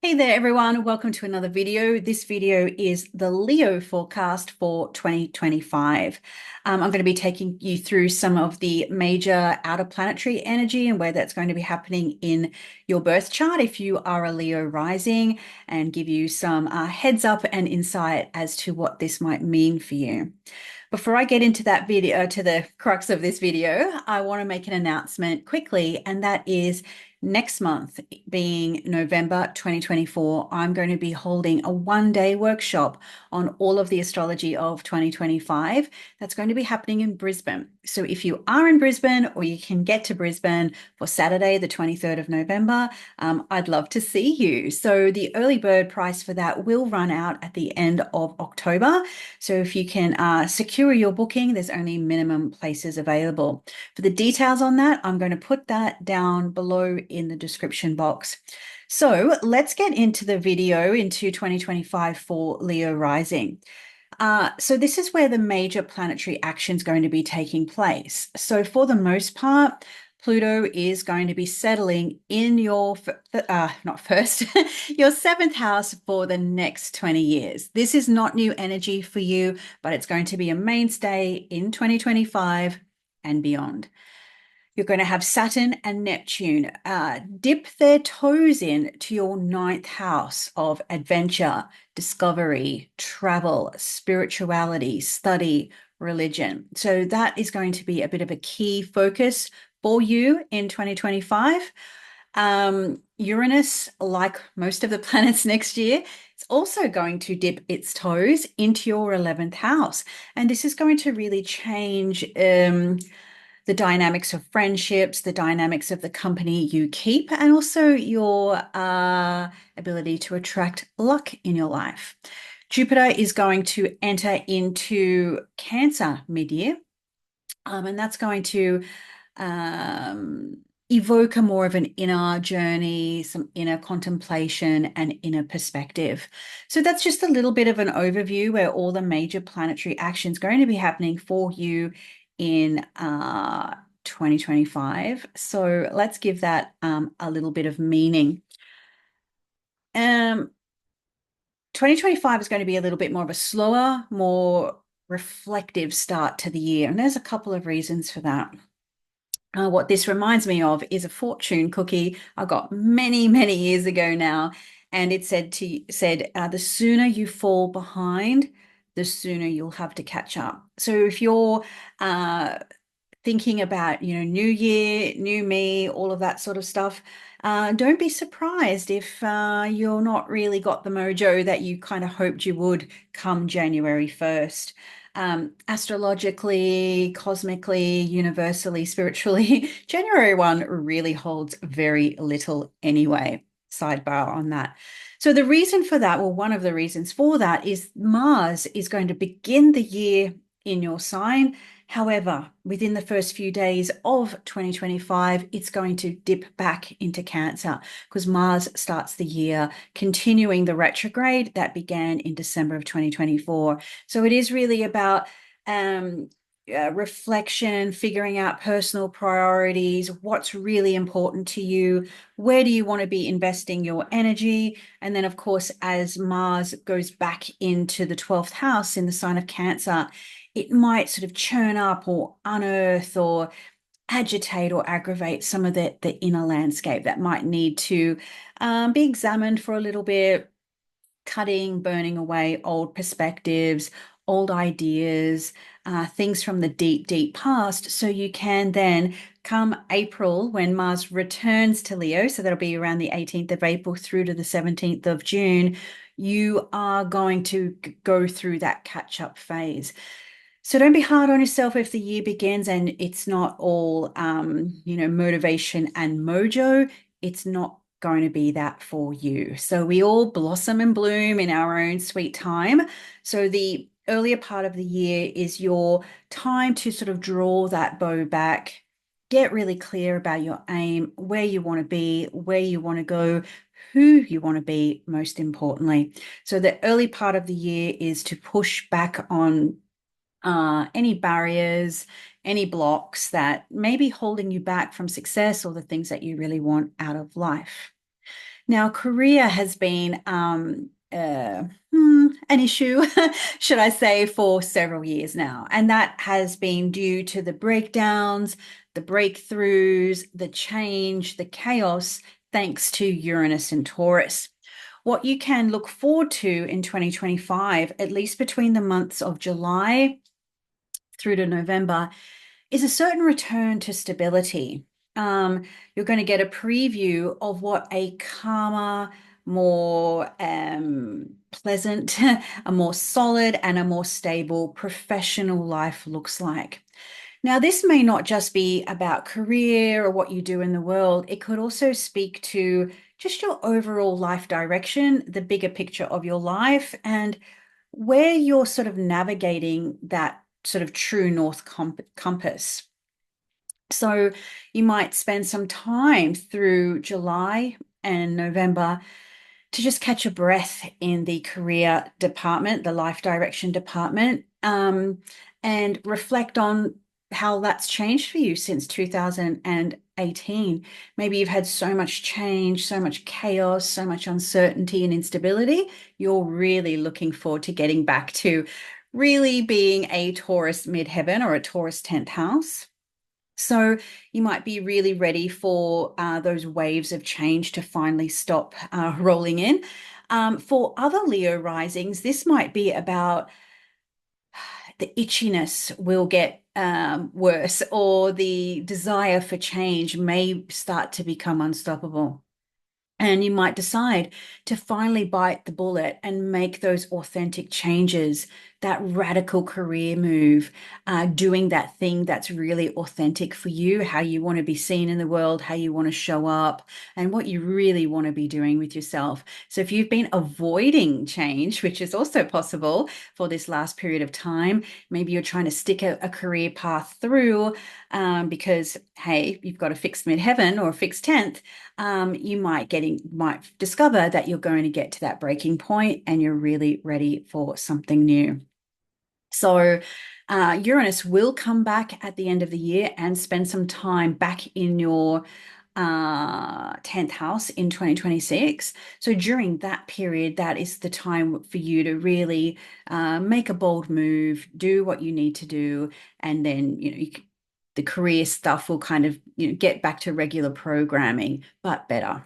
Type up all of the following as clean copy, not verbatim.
Hey there, everyone. Welcome to another video. This video is the Leo forecast for 2025. I'm going to be taking you through some of the major outer planetary energy and where that's going to be happening in your birth chart if you are a Leo rising, and give you some heads up and insight as to what this might mean for you. Before I get into that video, to the crux of this video, I want to make an announcement quickly, and that is next month, being November 2024, I'm going to be holding a one-day workshop on all of the astrology of 2025. That's going to be happening in Brisbane. So if you are in Brisbane or you can get to Brisbane for Saturday, the 23rd of November, I'd love to see you. So the early bird price for that will run out at the end of October. So if you can secure your booking, there's only minimum places available. For the details on that, I'm going to put that down below in the description box. So let's get into the video into 2025 for Leo rising. So this is where the major planetary action is going to be taking place. So for the most part, Pluto is going to be settling in your, not first, your seventh house for the next 20 years. This is not new energy for you, but it's going to be a mainstay in 2025 and beyond. You're going to have Saturn and Neptune dip their toes in to your ninth house of adventure, discovery, travel, spirituality, study, religion. So that is going to be a bit of a key focus for you in 2025. Uranus, like most of the planets next year, it's also going to dip its toes into your 11th house. And this is going to really change the dynamics of friendships, the dynamics of the company you keep, and also your ability to attract luck in your life. Jupiter is going to enter into Cancer mid-year, and that's going to evoke a more of an inner journey, some inner contemplation and inner perspective. So that's just a little bit of an overview where all the major planetary actions going to be happening for you in 2025. So let's give that a little bit of meaning. 2025 is going to be a little bit more of a slower, more reflective start to the year. And there's a couple of reasons for that. What this reminds me of is a fortune cookie I got many, many years ago now. And it said, the sooner you fall behind, the sooner you'll have to catch up. So if you're thinking about, new year, new me, all of that sort of stuff, don't be surprised if you're not really got the mojo that you kind of hoped you would come January 1st. Astrologically, cosmically, universally, spiritually, January 1 really holds very little anyway. Sidebar on that. So the reason for that, well, one of the reasons for that is Mars is going to begin the year in your sign. However, within the first few days of 2025, it's going to dip back into Cancer because Mars starts the year continuing the retrograde that began in December of 2024. So it is really about reflection, figuring out personal priorities, what's really important to you, where do you want to be investing your energy? And then, of course, as Mars goes back into the 12th house in the sign of Cancer, it might sort of churn up or unearth or agitate or aggravate some of the inner landscape that might need to be examined for a little bit, cutting, burning away old perspectives, old ideas, things from the deep, deep past. So you can then come April, when Mars returns to Leo, so that'll be around the 18th of April through to the 17th of June, you are going to go through that catch-up phase. So don't be hard on yourself if the year begins and it's not all, motivation and mojo. It's not going to be that for you. So we all blossom and bloom in our own sweet time. So the earlier part of the year is your time to sort of draw that bow back, get really clear about your aim, where you want to be, where you want to go, who you want to be, most importantly. So the early part of the year is to push back on any barriers, any blocks that may be holding you back from success or the things that you really want out of life. Now, Korea has been an issue, should I say, for several years now. And that has been due to the breakdowns, the breakthroughs, the change, the chaos, thanks to Uranus and Taurus. What you can look forward to in 2025, at least between the months of July through to November, is a certain return to stability. You're going to get a preview of what a calmer, more pleasant, a more solid, and a more stable professional life looks like. Now, this may not just be about career or what you do in the world. It could also speak to just your overall life direction, the bigger picture of your life, and where you're sort of navigating that sort of true north compass. So you might spend some time through July and November to just catch a breath in the career department, the life direction department, and reflect on how that's changed for you since 2018. Maybe you've had so much change, so much chaos, so much uncertainty and instability. You're really looking forward to getting back to really being a Taurus midheaven or a Taurus 10th house. So you might be really ready for those waves of change to finally stop rolling in. For other Leo risings, this might be about the itchiness will get worse, or the desire for change may start to become unstoppable. And you might decide to finally bite the bullet and make those authentic changes, that radical career move, doing that thing that's really authentic for you, how you want to be seen in the world, how you want to show up, and what you really want to be doing with yourself. So if you've been avoiding change, which is also possible for this last period of time, maybe you're trying to stick a career path through because, hey, you've got a fixed midheaven or a fixed 10th, you might discover that you're going to get to that breaking point and you're really ready for something new. So Uranus will come back at the end of the year and spend some time back in your 10th house in 2026. So during that period, that is the time for you to really make a bold move, do what you need to do, and then the career stuff will kind of get back to regular programming, but better.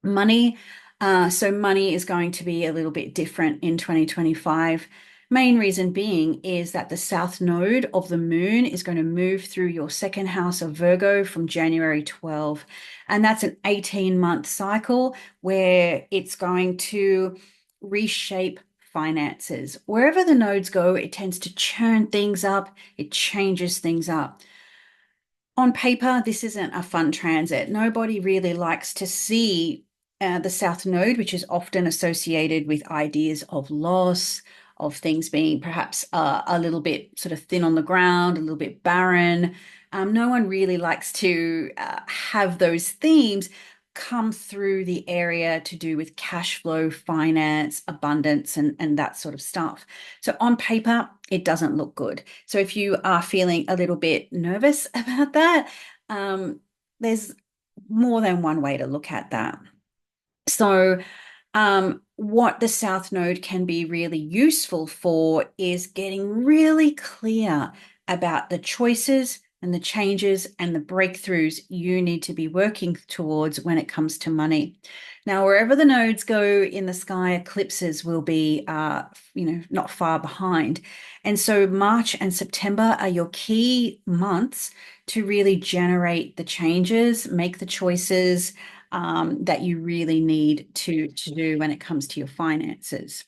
Money. So money is going to be a little bit different in 2025. Main reason being is that the south node of the moon is going to move through your second house of Virgo from January 12. And that's an 18-month cycle where it's going to reshape finances. Wherever the nodes go, it tends to churn things up, it changes things up. On paper, this isn't a fun transit. Nobody really likes to see the South Node, which is often associated with ideas of loss, of things being perhaps a little bit sort of thin on the ground, a little bit barren. No one really likes to have those themes come through the area to do with cash flow, finance, abundance, and that sort of stuff. So on paper, it doesn't look good. So if you are feeling a little bit nervous about that, there's more than one way to look at that. So what the South Node can be really useful for is getting really clear about the choices and the changes and the breakthroughs you need to be working towards when it comes to money. Now, wherever the nodes go in the sky, eclipses will be, not far behind. And so March and September are your key months to really generate the changes, make the choices, that you really need to do when it comes to your finances.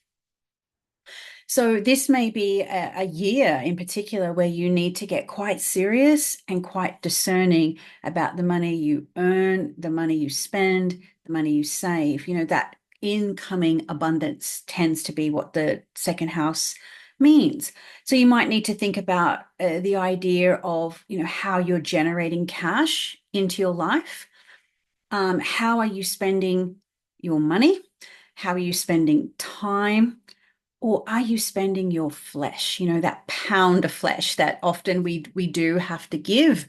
So this may be a year in particular where you need to get quite serious and quite discerning about the money you earn, the money you spend, the money you save. That incoming abundance tends to be what the second house means. So you might need to think about the idea of, how you're generating cash into your life. How are you spending your money? How are you spending time? Or are you spending your flesh, that pound of flesh that often we do have to give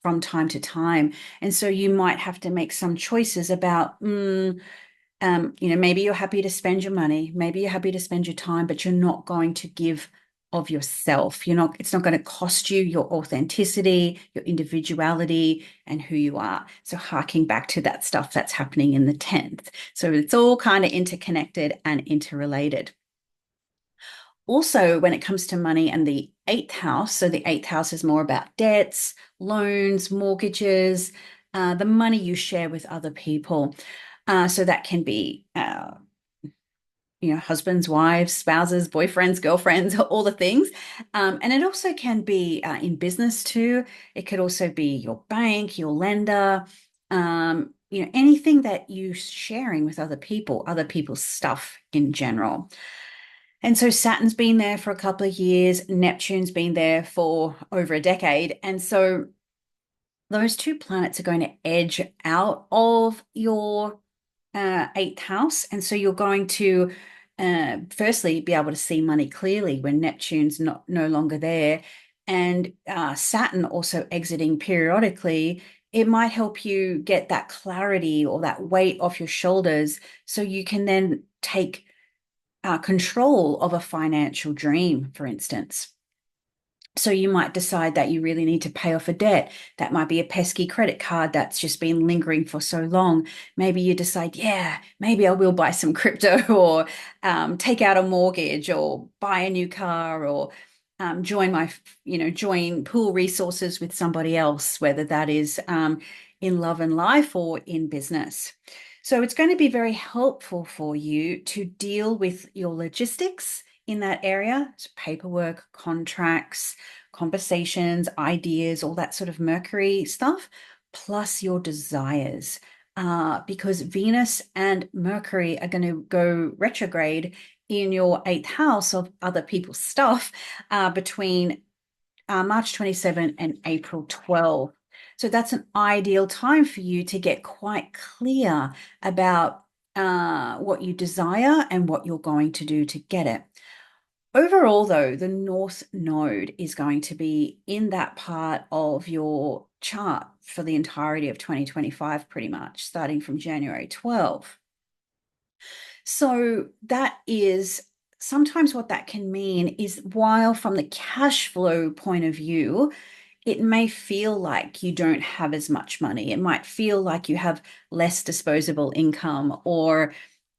from time to time. And so you might have to make some choices about, maybe you're happy to spend your money, maybe you're happy to spend your time, but you're not going to give of yourself. It's not going to cost you your authenticity, your individuality, and who you are. So harking back to that stuff that's happening in the 10th. So it's all kind of interconnected and interrelated. Also, when it comes to money and the eighth house, so the eighth house is more about debts, loans, mortgages, the money you share with other people. So that can be, husbands, wives, spouses, boyfriends, girlfriends, all the things. And it also can be in business too. It could also be your bank, your lender, anything that you're sharing with other people's stuff in general. And so Saturn's been there for a couple of years, Neptune's been there for over a decade. And so those two planets are going to edge out of your eighth house. And so you're going to firstly be able to see money clearly when Neptune's no longer there. And Saturn also exiting periodically, it might help you get that clarity or that weight off your shoulders so you can then take control of a financial dream, for instance. So you might decide that you really need to pay off a debt. That might be a pesky credit card that's just been lingering for so long. Maybe you decide, yeah, maybe I will buy some crypto or take out a mortgage or buy a new car or join pool resources with somebody else, whether that is in love and life or in business. So it's going to be very helpful for you to deal with your logistics in that area, so paperwork, contracts, conversations, ideas, all that sort of Mercury stuff, plus your desires. Because Venus and Mercury are going to go retrograde in your eighth house of other people's stuff between March 27 and April 12. So that's an ideal time for you to get quite clear about what you desire and what you're going to do to get it. Overall, though, the North Node is going to be in that part of your chart for the entirety of 2025, pretty much, starting from January 12. So that is sometimes what that can mean is while from the cash flow point of view, it may feel like you don't have as much money. It might feel like you have less disposable income or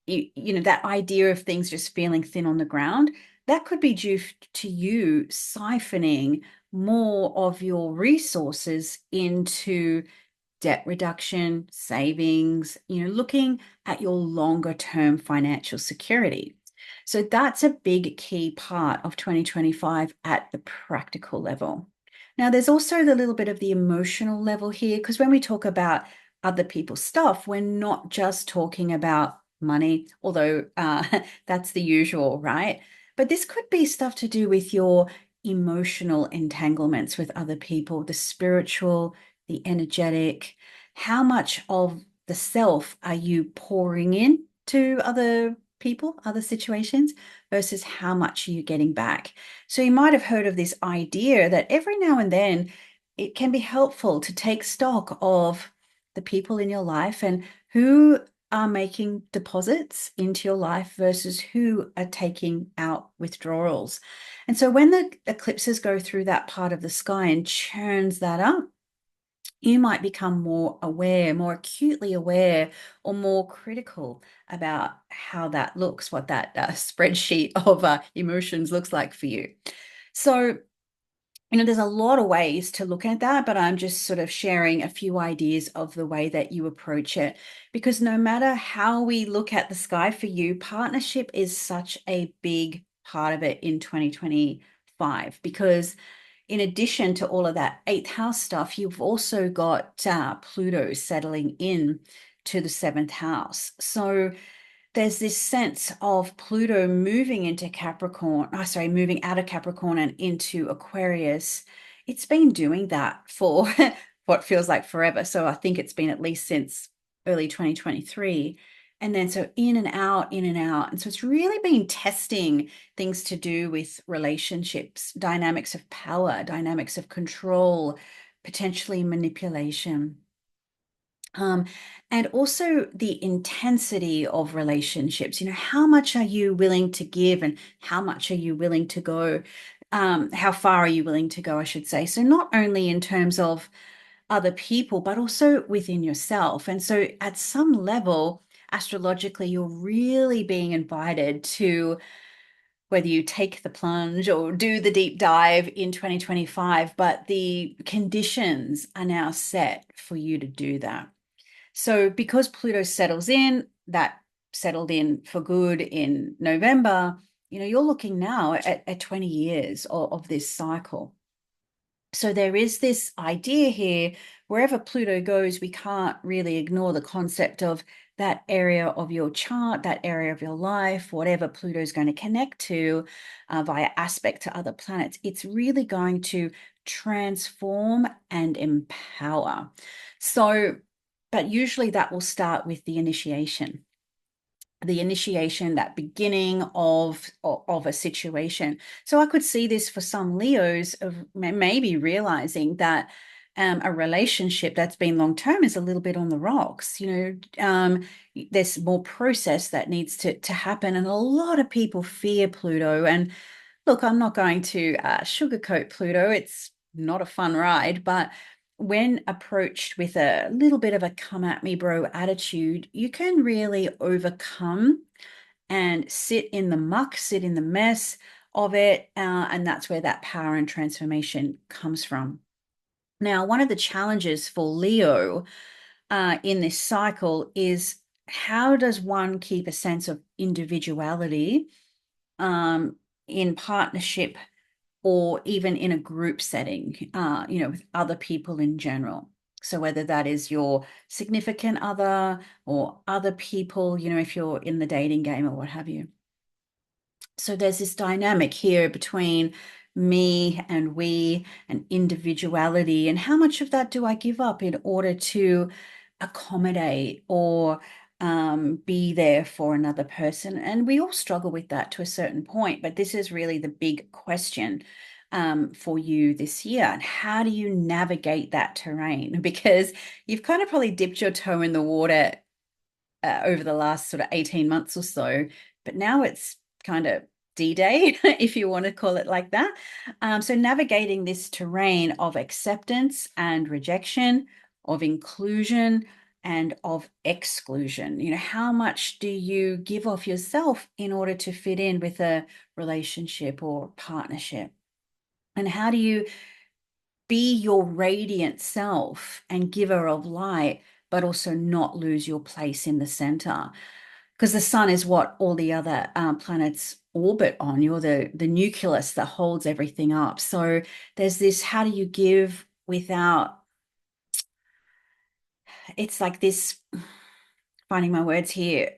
that idea of things just feeling thin on the ground. That could be due to you siphoning more of your resources into debt reduction, savings, looking at your longer term financial security. So that's a big key part of 2025 at the practical level. Now, there's also the little bit of the emotional level here, because when we talk about other people's stuff, we're not just talking about money, although that's the usual, right? But this could be stuff to do with your emotional entanglements with other people, the spiritual, the energetic. How much of the self are you pouring in to other people, other situations, versus how much are you getting back? So you might have heard of this idea that every now and then it can be helpful to take stock of the people in your life and who are making deposits into your life versus who are taking out withdrawals. And so when the eclipses go through that part of the sky and churns that up, you might become more aware, more acutely aware, or more critical about how that looks, what that spreadsheet of emotions looks like for you. So, there's a lot of ways to look at that, but I'm just sort of sharing a few ideas of the way that you approach it. Because no matter how we look at the sky for you, partnership is such a big part of it in 2025. Because in addition to all of that eighth house stuff, you've also got Pluto settling in to the seventh house. So there's this sense of Pluto moving into Capricorn, moving out of Capricorn and into Aquarius. It's been doing that for what feels like forever. So I think it's been at least since early 2023. And then so in and out, in and out. And so it's really been testing things to do with relationships, dynamics of power, dynamics of control, potentially manipulation. Um, and also the intensity of relationships. How much are you willing to give and how much are you willing to go? How far are you willing to go, I should say. So not only in terms of other people, but also within yourself. And so at some level, astrologically, you're really being invited to, whether you take the plunge or do the deep dive in 2025, but the conditions are now set for you to do that. So because Pluto settles in, that settled in for good in November, you're looking now at 20 years of this cycle. So there is this idea here, wherever Pluto goes, we can't really ignore the concept of that area of your chart, that area of your life, whatever Pluto is going to connect to via aspect to other planets. It's really going to transform and empower. So, but usually that will start with the initiation, that beginning of a situation. So I could see this for some Leos of maybe realizing that a relationship that's been long term is a little bit on the rocks. There's more process that needs to happen, and a lot of people fear Pluto. And look, I'm not going to sugarcoat Pluto. It's not a fun ride, but when approached with a little bit of a come at me, bro attitude, you can really overcome and sit in the muck, sit in the mess of it. And that's where that power and transformation comes from. Now, one of the challenges for Leo in this cycle is, how does one keep a sense of individuality in partnership or even in a group setting, with other people in general? So whether that is your significant other or other people, if you're in the dating game or what have you. So there's this dynamic here between me and we and individuality, and how much of that do I give up in order to accommodate or be there for another person? And we all struggle with that to a certain point, but this is really the big question for you this year. And how do you navigate that terrain? Because you've kind of probably dipped your toe in the water over the last sort of 18 months or so, but now it's kind of D-Day, if you want to call it like that. So navigating this terrain of acceptance and rejection, of inclusion and of exclusion. How much do you give of yourself in order to fit in with a relationship or partnership? And how do you be your radiant self and giver of light, but also not lose your place in the center? Because the sun is what all the other planets orbit on. You're the nucleus that holds everything up. So there's this, how do you give without, it's like this, finding my words here,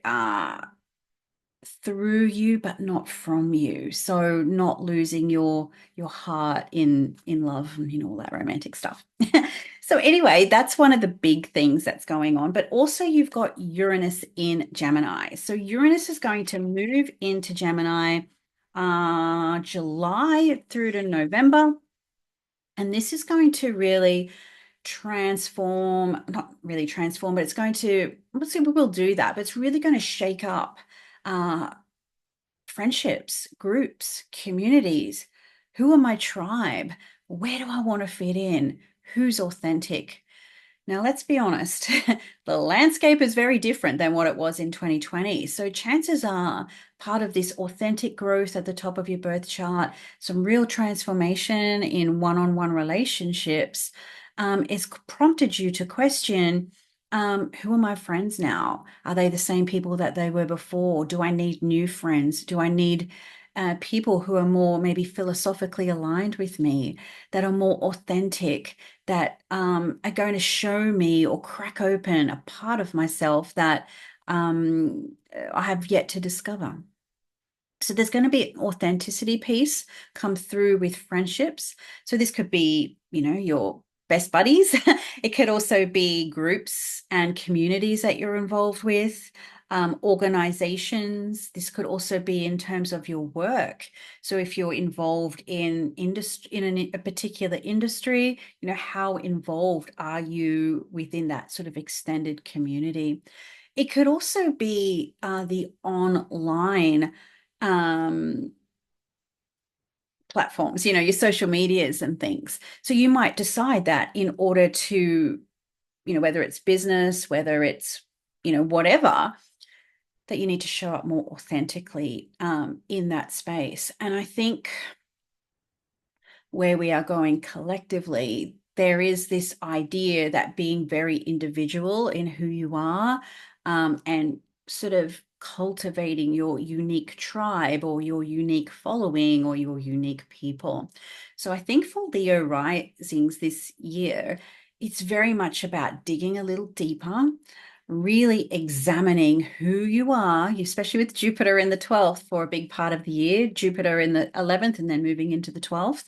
through you but not from you, so not losing your heart in love and all that romantic stuff. So anyway, that's one of the big things that's going on. But also you've got Uranus in Gemini. So Uranus is going to move into Gemini July through to November, and this is going to really transform, not really transform, but it's going to, we'll do that, but it's really going to shake up friendships, groups, communities. Who are my tribe? Where do I want to fit in? Who's authentic? Now, let's be honest, the landscape is very different than what it was in 2020. So chances are part of this authentic growth at the top of your birth chart, some real transformation in one-on-one relationships, it's prompted you to question, who are my friends now? Are they the same people that they were before? Do I need new friends? Do I need people who are more maybe philosophically aligned with me, that are more authentic, that are going to show me or crack open a part of myself that I have yet to discover? So there's going to be an authenticity piece come through with friendships. So this could be, your best buddies. It could also be groups and communities that you're involved with, organizations. This could also be in terms of your work. So if you're involved in industry in a particular industry, how involved are you within that sort of extended community? It could also be the online platforms, your social medias and things. So you might decide that in order to, whether it's business, whether it's, whatever, that you need to show up more authentically in that space. And I think where we are going collectively, there is this idea that being very individual in who you are and sort of cultivating your unique tribe or your unique following or your unique people. So I think for Leo risings this year, it's very much about digging a little deeper, really examining who you are, especially with Jupiter in the 12th for a big part of the year, Jupiter in the 11th, and then moving into the 12th.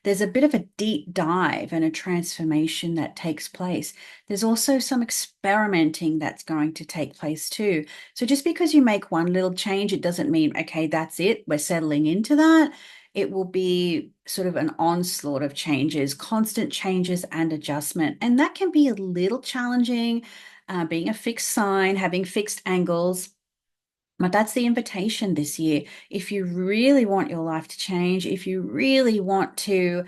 There's a bit of a deep dive and a transformation that takes place. There's also some experimenting that's going to take place too. So just because you make one little change, it doesn't mean, okay, that's it, we're settling into that. It will be sort of an onslaught of changes, constant changes and adjustment. And that can be a little challenging, being a fixed sign, having fixed angles. But that's the invitation this year. If you really want your life to change, if you really want to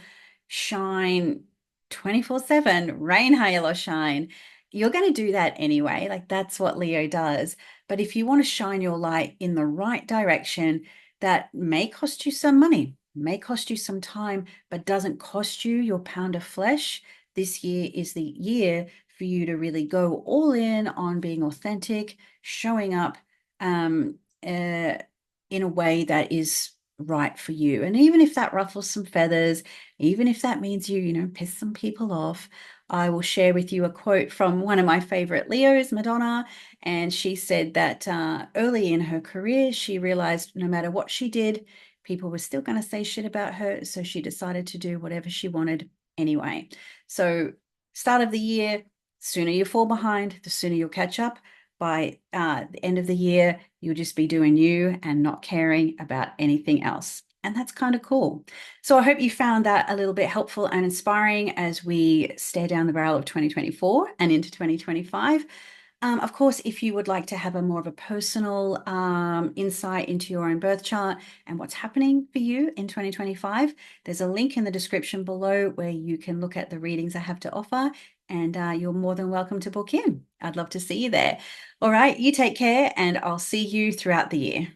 shine 24/7, rain, hail, or shine, you're going to do that anyway. Like that's what Leo does. But if you want to shine your light in the right direction, that may cost you some money, may cost you some time, but doesn't cost you your pound of flesh. This year is the year for you to really go all in on being authentic, showing up in a way that is right for you. And even if that ruffles some feathers, even if that means you piss some people off, I will share with you a quote from one of my favorite Leos, Madonna. And she said that early in her career, she realized no matter what she did, people were still going to say shit about her. So she decided to do whatever she wanted anyway. So, start of the year, sooner you fall behind, the sooner you'll catch up. By the end of the year, you'll just be doing you and not caring about anything else. And that's kind of cool. So I hope you found that a little bit helpful and inspiring as we stare down the barrel of 2024 and into 2025. Of course, if you would like to have a more of a personal insight into your own birth chart and what's happening for you in 2025, there's a link in the description below where you can look at the readings I have to offer, and you're more than welcome to book in. I'd love to see you there. All right, you take care, and I'll see you throughout the year.